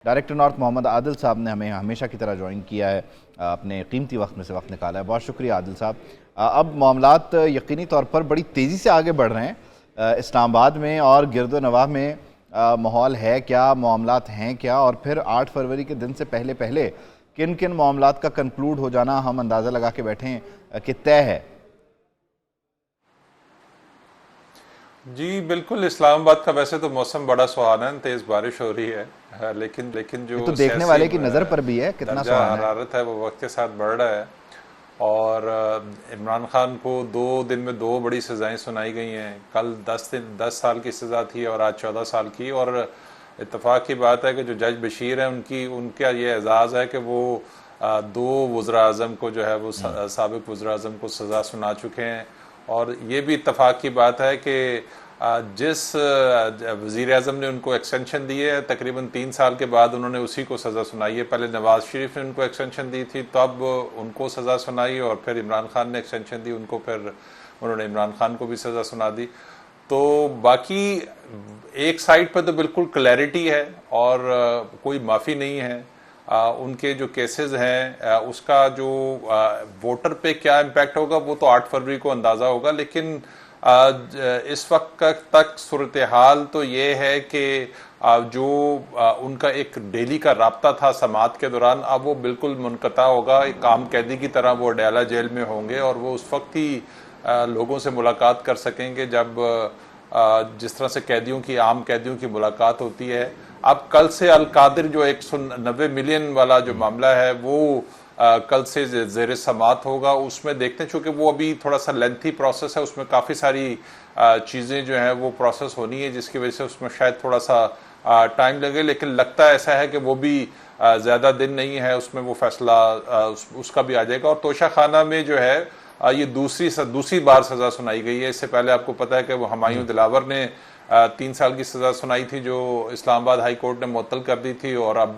Director north Mohammad Adil साहब ने हमें हमेशा की तरह ज्वाइन किया है, अपने कीमती वक्त में से वक्त निकाला है। बहुत शुक्रिया आदिल साहब। अब मामलात यकीनी तौर पर बड़ी तेज़ी से आगे बढ़ रहे हैं इस्लामाबाद में और गिरदो नवाह में। माहौल है क्या, मामलात हैं क्या, और फिर 8 फरवरी के दिन से पहले पहले किन किन मामलात का कंक्लूड हो जाना हम अंदाज़ा लगा के बैठे हैं कि तय है। जी बिल्कुल, इस्लामाबाद का वैसे तो मौसम बड़ा सुहाना है, तेज बारिश हो रही है, लेकिन ये जो तो देखने वाले की नज़र पर भी है कितना दर्जा सुहाना है। हरारत है वो वक्त के साथ बढ़ रहा है। और इमरान खान को 2 दिन में 2 बड़ी सज़ाएं सुनाई गई हैं। कल 10 साल की सज़ा थी और आज 14 साल की। और इत्तेफाक की बात है कि जो जज बशीर हैं उनका ये एजाज़ है कि वो 2 वज़रा आज़म को जो है वो साबिक़ वज़रा आज़म को सज़ा सुना चुके हैं। और ये भी इत्तेफाक की बात है कि जिस वज़ीर आज़म ने उनको एक्सटेंशन दी है, तकरीबन 3 साल के बाद उन्होंने उसी को सज़ा सुनाई है। पहले नवाज़ शरीफ ने उनको एक्सटेंशन दी थी, तब उनको सज़ा सुनाई, और फिर इमरान खान ने एक्सटेंशन दी उनको, फिर उन्होंने इमरान खान को भी सज़ा सुना दी। तो बाकी एक साइड पर तो बिल्कुल क्लैरिटी है और कोई माफ़ी नहीं है। उनके जो केसेस हैं उसका जो वोटर पे क्या इम्पैक्ट होगा वो तो 8 फरवरी को अंदाज़ा होगा। लेकिन इस वक्त तक सूरत हाल तो ये है कि जो उनका एक डेली का राब्ता था समात के दौरान, अब वो बिल्कुल मुनक़ता होगा। एक आम कैदी की तरह वो अडयाला जेल में होंगे और वो उस वक्त ही लोगों से मुलाकात कर सकेंगे जब जिस तरह से आम कैदियों की मुलाकात होती है। अब कल से अल-कादिर जो 190 मिलियन वाला जो मामला है वो कल से ज़ेर समात होगा। उसमें देखते हैं, चूँकि वो अभी थोड़ा सा लेंथी प्रोसेस है, उसमें काफ़ी सारी चीज़ें जो हैं वो प्रोसेस होनी है, जिसकी वजह से उसमें शायद थोड़ा सा टाइम लगे। लेकिन लगता ऐसा है कि वो भी ज़्यादा दिन नहीं है, उसमें वो फैसला उसका भी आ जाएगा। और तोशा खाना में जो है ये दूसरी बार सज़ा सुनाई गई है। इससे पहले आपको पता है कि वो हुमायूं दिलावर ने 3 साल की सज़ा सुनाई थी, जो इस्लामाबाद हाई कोर्ट ने मुअत्तल कर दी थी, और अब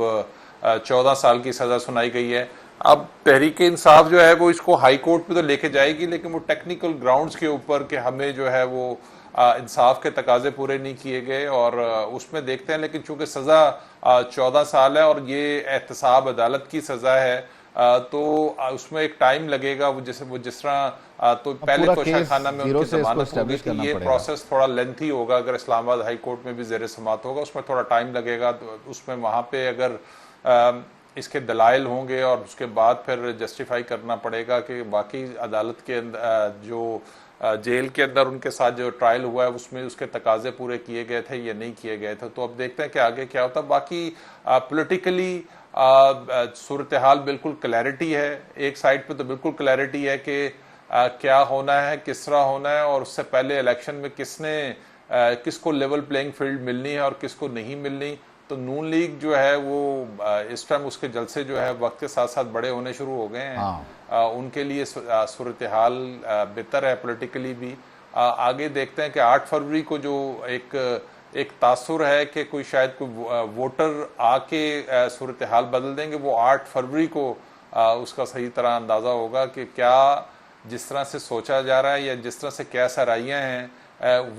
14 साल की सज़ा सुनाई गई है। अब तहरीक इंसाफ जो है वो इसको हाई कोर्ट पे तो लेके जाएगी, लेकिन वो टेक्निकल ग्राउंड्स के ऊपर कि हमें जो है वो इंसाफ के तकाजे पूरे नहीं किए गए, और उसमें देखते हैं। लेकिन चूंकि सज़ा 14 साल है और ये एहतसाब अदालत की सज़ा है, तो उसमें एक टाइम लगेगा। वो जिस तरह तो पहले तोशा खाना में उनकी जमानत होगी कि ये प्रोसेस थोड़ा लेंथी होगा। अगर इस्लामाबाद हाई कोर्ट में भी ज़ेर समात होगा, उसमें थोड़ा टाइम लगेगा। तो उसमें वहाँ पे अगर इसके दलाइल होंगे और उसके बाद फिर जस्टिफाई करना पड़ेगा कि बाकी अदालत के अंदर जो जेल के अंदर उनके साथ जो ट्रायल हुआ है उसमें उसके तकाजे पूरे किए गए थे या नहीं किए गए थे। तो अब देखते हैं कि आगे क्या होता है। बाकी पॉलिटिकली सूरत हाल बिल्कुल क्लैरिटी है। एक साइड पे तो बिल्कुल क्लैरिटी है कि क्या होना है, किस तरह होना है, और उससे पहले इलेक्शन में किसको लेवल प्लेइंग फील्ड मिलनी है और किसको नहीं मिलनी। तो नून लीग जो है वो इस टाइम उसके जलसे जो है वक्त के साथ साथ बड़े होने शुरू हो गए हैं। उनके लिए सूरत हाल बेहतर है पॉलिटिकली भी। आगे देखते हैं कि 8 फरवरी को जो एक तासुर है कि शायद कोई वोटर आके सूरत हाल बदल देंगे, वो 8 फरवरी को उसका सही तरह अंदाज़ा होगा कि क्या जिस तरह से सोचा जा रहा है या जिस तरह से क्या सराहियाँ हैं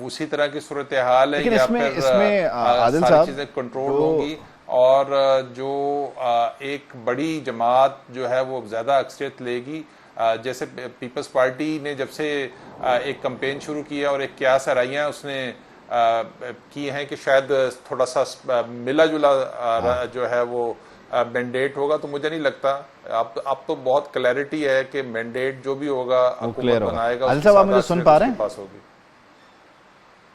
उसी तरह की सूरत हाल है, या फिर सारी चीज़ें कंट्रोल होंगी और जो एक बड़ी जमात जो है वो ज़्यादा अक्सरियत लेगी। जैसे पीपल्स पार्टी ने जब से एक कैंपेन शुरू किया और एक क्या सराहियाँ उसने की हैं कि शायद थोड़ा सा मिला जुला जो है वो मैंडेट होगा, तो मुझे नहीं लगता। अब तो बहुत क्लैरिटी है कि मैंडेट जो भी होगा हुकूमत बनाएगा उसके पास होगी।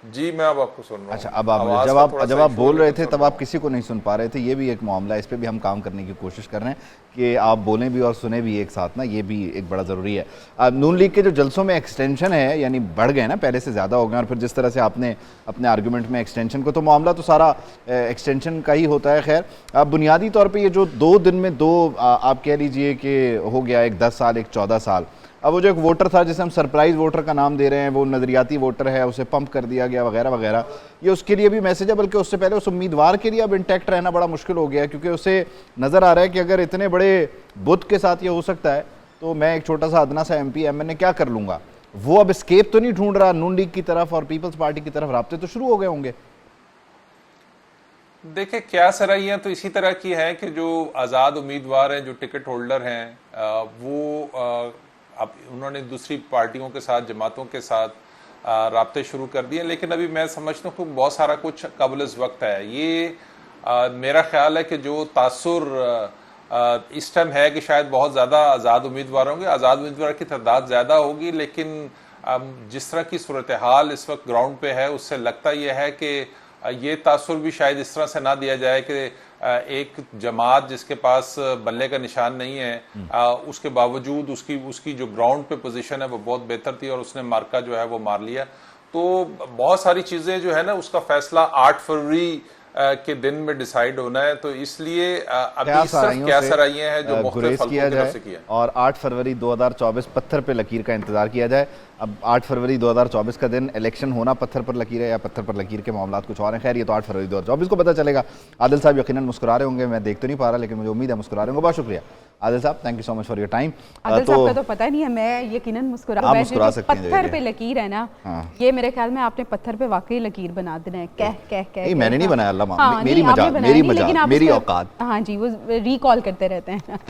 जी मैं अब आपको सुन रहा हूँ। अच्छा, अब आप जब आप बोल रहे थे तब आप किसी को नहीं सुन पा रहे थे। ये भी एक मामला है, इस पर भी हम काम करने की कोशिश कर रहे हैं कि आप बोलें भी और सुने भी एक साथ ना, ये भी एक बड़ा ज़रूरी है। नून लीग के जो जलसों में एक्सटेंशन है, यानी बढ़ गए ना, पहले से ज़्यादा हो गए, और फिर जिस तरह से आपने अपने आर्गूमेंट में एक्सटेंशन को, तो मामला तो सारा एक्सटेंशन का ही होता है। खैर बुनियादी तौर पर ये जो 2 दिन में 2 आप कह लीजिए कि हो गया, एक 10 साल एक 14 साल। अब वो जो एक वोटर था जिसे हम सरप्राइज वोटर का नाम दे रहे हैं, वो नज़रियाती वोटर है, उसे पंप कर दिया गया वगैरह वगैरह, ये उसके लिए भी मैसेज है। बल्कि उससे पहले उस उम्मीदवार के लिए अब इंटैक्ट रहना बड़ा मुश्किल हो गया है, क्योंकि उसे नज़र आ रहा है कि अगर इतने बड़े बुत के साथ ये हो सकता है तो मैं एक छोटा सा अदना सा MP MNA क्या कर लूँगा। वो अब स्केप तो नहीं ढूंढ रहा नून लीग की तरफ और पीपल्स पार्टी की तरफ, राब्ते तो शुरू हो गए होंगे। देखिए क्या सराहियां तो इसी तरह की हैं कि जो आज़ाद उम्मीदवार हैं, जो टिकट होल्डर हैं, अब उन्होंने दूसरी पार्टियों के साथ, जमातों के साथ राब्ते शुरू कर दिए, लेकिन अभी मैं समझता हूँ कि बहुत सारा कुछ कबल इस वक्त है। ये मेरा ख्याल है कि जो तासुर इस टाइम है कि शायद बहुत ज़्यादा आज़ाद उम्मीदवार होंगे, आज़ाद उम्मीदवार की तादाद ज़्यादा होगी, लेकिन जिस तरह की सूरत हाल इस वक्त ग्राउंड पे है, उससे लगता यह है कि ये तासुर भी शायद इस तरह से ना दिया जाए कि एक जमात जिसके पास बल्ले का निशान नहीं है, उसके बावजूद उसकी जो ग्राउंड पे पोजीशन है वो बहुत बेहतर थी और उसने मार्का जो है वो मार लिया। तो बहुत सारी चीज़ें जो है ना, उसका फैसला 8 फरवरी के दिन में डिसाइड होना है। तो इसलिए अभी क्या सराहियां हैं जो मुख्तलिफ हल्कों की तरफ से किया, और 8 फरवरी 2024 पत्थर पे लकीर का इंतजार किया जाए। अब 8 फरवरी 2024 का दिन इलेक्शन होना पत्थर पर लकीर है या पत्थर पर लकीर के मामला कुछ और हैं, खैर ये तो 8 फरवरी 2024 को पता चलेगा। आदिल साहब यकीनन मुस्कुरा रहे होंगे, मैं देख तो नहीं पा रहा, लेकिन मुझे उम्मीद है मुस्कुरा रहे होंगे। बहुत शुक्रिया आदिल साहब, thank you so much for your time. Adil साहब का तो पता नहीं है, मैं यकीनन मुस्कुरा सकते हैं। पत्थर पे लकीर है ना, ये मेरे ख्याल में आपने पत्थर पे वाकई लकीर बना देना है। कह कह कह मैंने नहीं बनाया, अल्लाह मेरी मजाक, मेरी औकात। हाँ जी, वो रिकॉल करते रहते हैं।